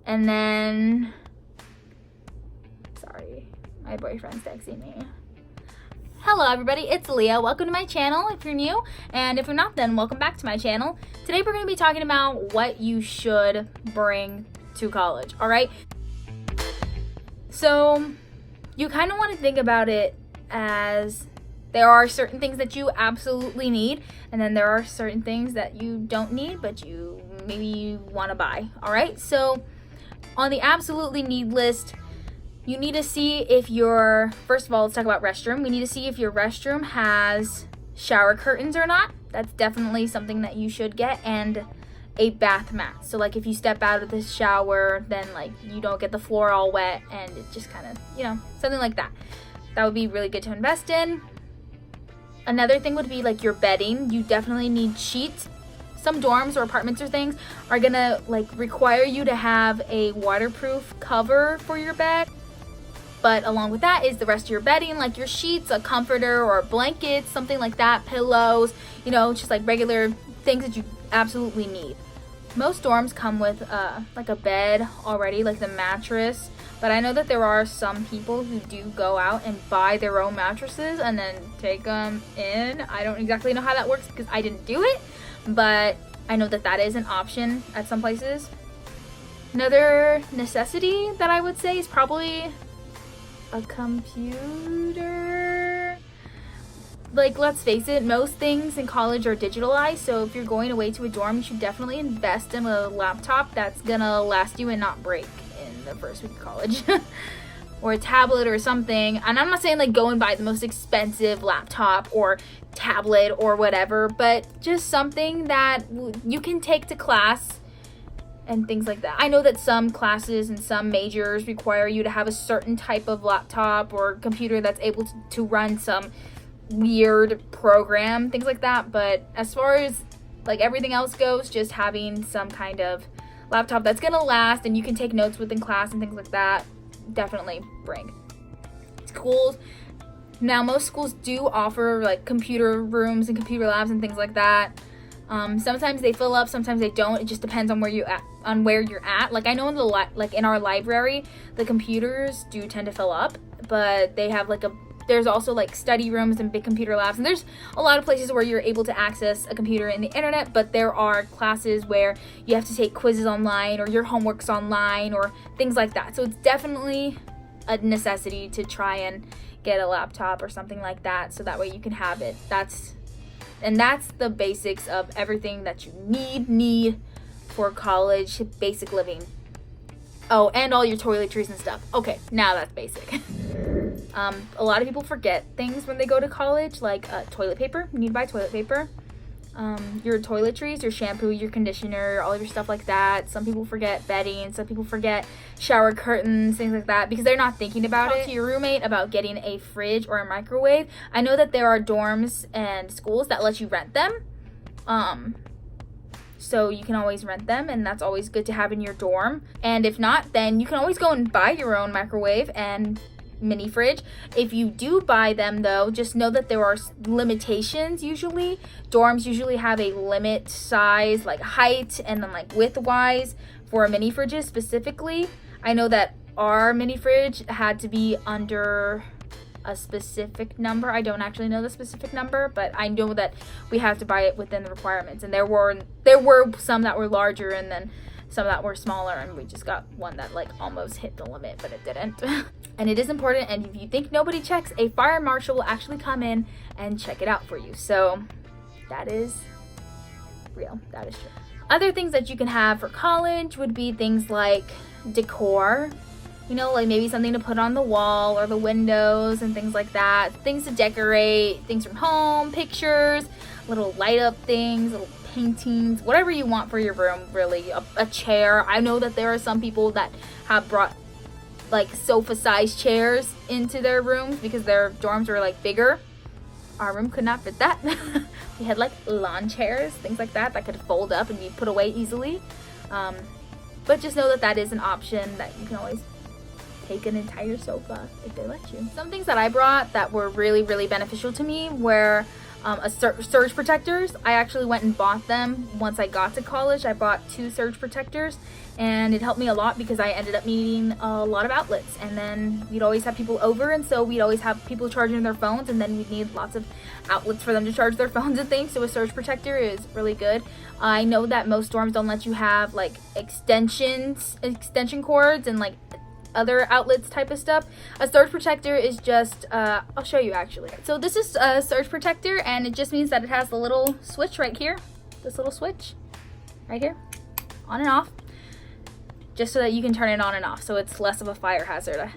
And then, sorry, my boyfriend's texting me. Hello everybody, it's Leah. Welcome to my channel if you're new, and if you're not, then welcome back to my channel. Today we're going to be talking about what you should bring to college, alright? So, you kind of want to think about it as there are certain things that you absolutely need, and then there are certain things that you don't need, but maybe you want to buy, alright? So, on the absolutely need list, you need to see if first of all, let's talk about restroom. We need to see if your restroom has shower curtains or not. That's definitely something that you should get, and a bath mat. So like if you step out of the shower, then like you don't get the floor all wet, and it just kind of, something like that. That would be really good to invest in. Another thing would be like your bedding. You definitely need sheets. Some dorms or apartments or things are gonna require you to have a waterproof cover for your bed. But along with that is the rest of your bedding, like your sheets, a comforter or blankets, something like that, pillows, just like regular things that you absolutely need. Most dorms come with like a bed already, like the mattress. But I know that there are some people who do go out and buy their own mattresses and then take them in. I don't exactly know how that works because I didn't do it, but I know that that is an option at some places. Another necessity that I would say is probably a computer. Like, let's face it, most things in college are digitalized, so if you're going away to a dorm, you should definitely invest in a laptop that's gonna last you and not break in the first week of college. Or a tablet or something. And I'm not saying like go and buy the most expensive laptop or tablet or whatever, but just something that you can take to class and things like that. I know that some classes and some majors require you to have a certain type of laptop or computer that's able to run some weird program, things like that. But as far as like everything else goes, just having some kind of laptop that's gonna last and you can take notes within class and things like that, definitely bring. Schools, now most schools do offer like computer rooms and computer labs and things like that. Sometimes they fill up, sometimes they don't. It just depends on where you're at. Like I know in our library, the computers do tend to fill up, but they have there's also like study rooms and big computer labs, and there's a lot of places where you're able to access a computer in the internet, but there are classes where you have to take quizzes online or your homework's online or things like that. So it's definitely a necessity to try and get a laptop or something like that, so that way you can have it. That's the basics of everything that you need for college, basic living. Oh, and all your toiletries and stuff. Okay, now that's basic. A lot of people forget things when they go to college, like toilet paper. You need to buy toilet paper. Your toiletries, your shampoo, your conditioner, all of your stuff like that. Some people forget bedding. Some people forget shower curtains, things like that, because they're not thinking about it. Talk to your roommate about getting a fridge or a microwave. I know that there are dorms and schools that let you rent them. So you can always rent them, and that's always good to have in your dorm. And if not, then you can always go and buy your own microwave and mini fridge. If you do buy them though, just know that there are limitations usually. Dorms usually have a limit size, like height and then like width wise for mini fridges specifically. I know that our mini fridge had to be under a specific number. I don't actually know the specific number, but I know that we have to buy it within the requirements, and there were some that were larger and then some that were smaller, and we just got one that like almost hit the limit, but it didn't. And it is important, and if you think nobody checks, a fire marshal will actually come in and check it out for you. So that is real. That is true. Other things that you can have for college would be things like decor. Like maybe something to put on the wall or the windows and things like that. Things to decorate, things from home, pictures, little light up things, little paintings, whatever you want for your room, really. A chair. I know that there are some people that have brought like sofa sized chairs into their rooms because their dorms were like bigger. Our room could not fit that. We had like lawn chairs, things like that could fold up and be put away easily. But just know that that is an option, that you can always take an entire sofa if they let you. Some things that I brought that were really, really beneficial to me were Surge protectors. I actually went and bought them once I got to college. I bought 2 surge protectors, and it helped me a lot because I ended up needing a lot of outlets, and then we'd always have people over, and so we'd always have people charging their phones, and then we'd need lots of outlets for them to charge their phones and things. So a surge protector is really good. I know that most dorms don't let you have like extension cords and like other outlets type of stuff. A surge protector is just I'll show you actually. So this is a surge protector, and it just means that it has the little switch right here, this little switch right here, on and off, just so that you can turn it on and off, so it's less of a fire hazard,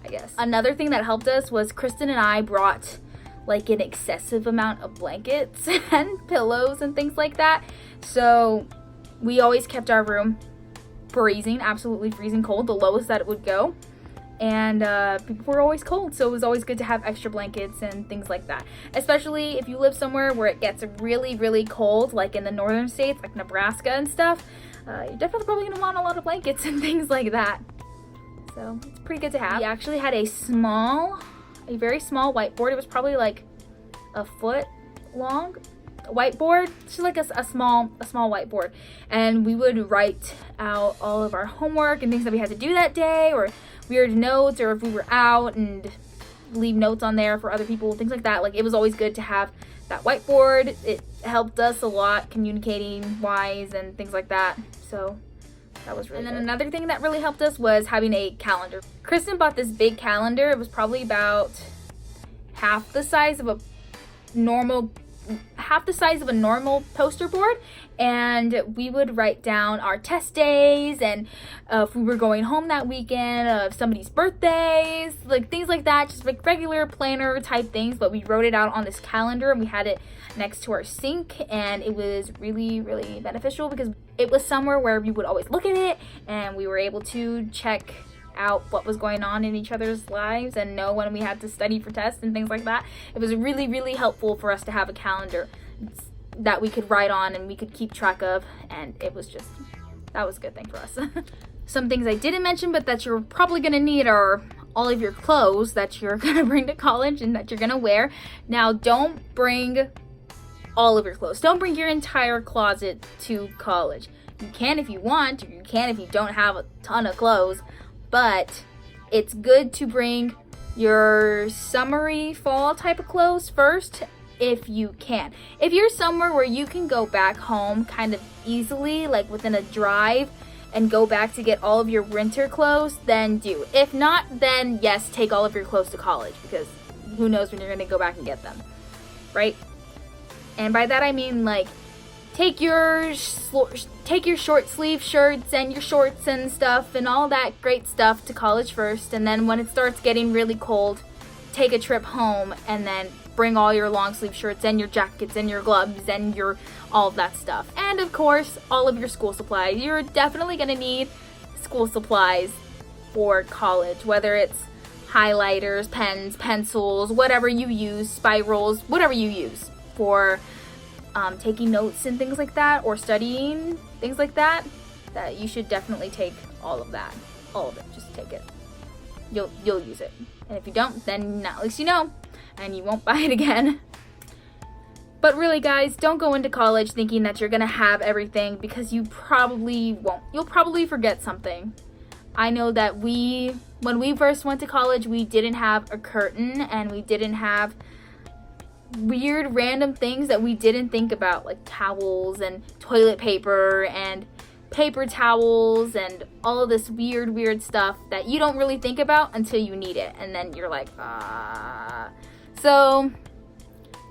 I guess. Another thing that helped us was Kristen and I brought like an excessive amount of blankets and pillows and things like that, so we always kept our room freezing, absolutely freezing cold, the lowest that it would go, and people were always cold, so it was always good to have extra blankets and things like that, especially if you live somewhere where it gets really, really cold, like in the northern states like Nebraska and stuff. You're definitely probably going to want a lot of blankets and things like that, so it's pretty good to have. We actually had a very small whiteboard. It was probably like a foot long whiteboard, just like a small whiteboard, and we would write out all of our homework and things that we had to do that day, or weird notes, or if we were out, and leave notes on there for other people, things like that. Like, it was always good to have that whiteboard. It helped us a lot communicating wise and things like that, so that was really good. And then another thing that really helped us was having a calendar. Kristen bought this big calendar. It was probably about half the size of a normal poster board, and we would write down our test days, and if we were going home that weekend, of somebody's birthdays, like things like that, just like regular planner type things, but we wrote it out on this calendar, and we had it next to our sink, and it was really, really beneficial because it was somewhere where we would always look at it, and we were able to check out what was going on in each other's lives and know when we had to study for tests and things like that. It was really, really helpful for us to have a calendar that we could write on and we could keep track of, and that was a good thing for us. Some things I didn't mention but that you're probably going to need are all of your clothes that you're going to bring to college and that you're going to wear. Now, don't bring all of your clothes. Don't bring your entire closet to college. You can if you want, or you can if you don't have a ton of clothes, but it's good to bring your summery fall type of clothes first if you can. If you're somewhere where you can go back home kind of easily, like within a drive, and go back to get all of your winter clothes, then do. If not, then yes, take all of your clothes to college, because who knows when you're going to go back and get them, right? And by that I mean, like, take your short sleeve shirts and your shorts and stuff and all that great stuff to college first, and then when it starts getting really cold, take a trip home and then bring all your long sleeve shirts and your jackets and your gloves and all of that stuff. And of course, all of your school supplies. You're definitely going to need school supplies for college, whether it's highlighters, pens, pencils, whatever you use, spirals, whatever you use for taking notes and things like that, or studying, things like that, that you should definitely take all of that. All of it. Just take it. You'll use it. And if you don't, then at least you know, and you won't buy it again. But really, guys, don't go into college thinking that you're going to have everything, because you probably won't. You'll probably forget something. I know that when we first went to college, we didn't have a curtain, and we didn't have weird random things that we didn't think about, like towels and toilet paper and paper towels and all of this weird stuff that you don't really think about until you need it, and then you're like, So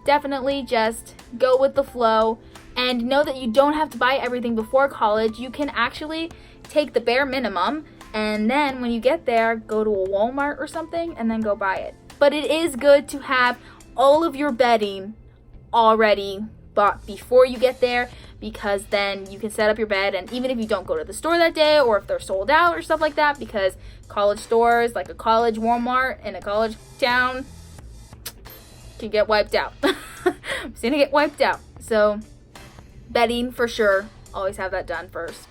definitely just go with the flow, and know that you don't have to buy everything before college. You can actually take the bare minimum, and then when you get there, go to a Walmart or something and then go buy it. But it is good to have all of your bedding already bought before you get there, because then you can set up your bed, and even if you don't go to the store that day, or if they're sold out or stuff like that, because college stores, like a college Walmart in a college town, can get wiped out. It's gonna get wiped out. So bedding for sure, always have that done first.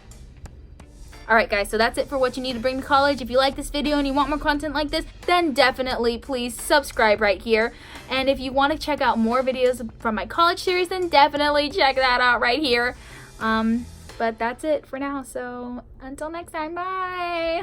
Alright guys, so that's it for what you need to bring to college. If you like this video and you want more content like this, then definitely please subscribe right here. And if you want to check out more videos from my college series, then definitely check that out right here. But that's it for now, so until next time, bye!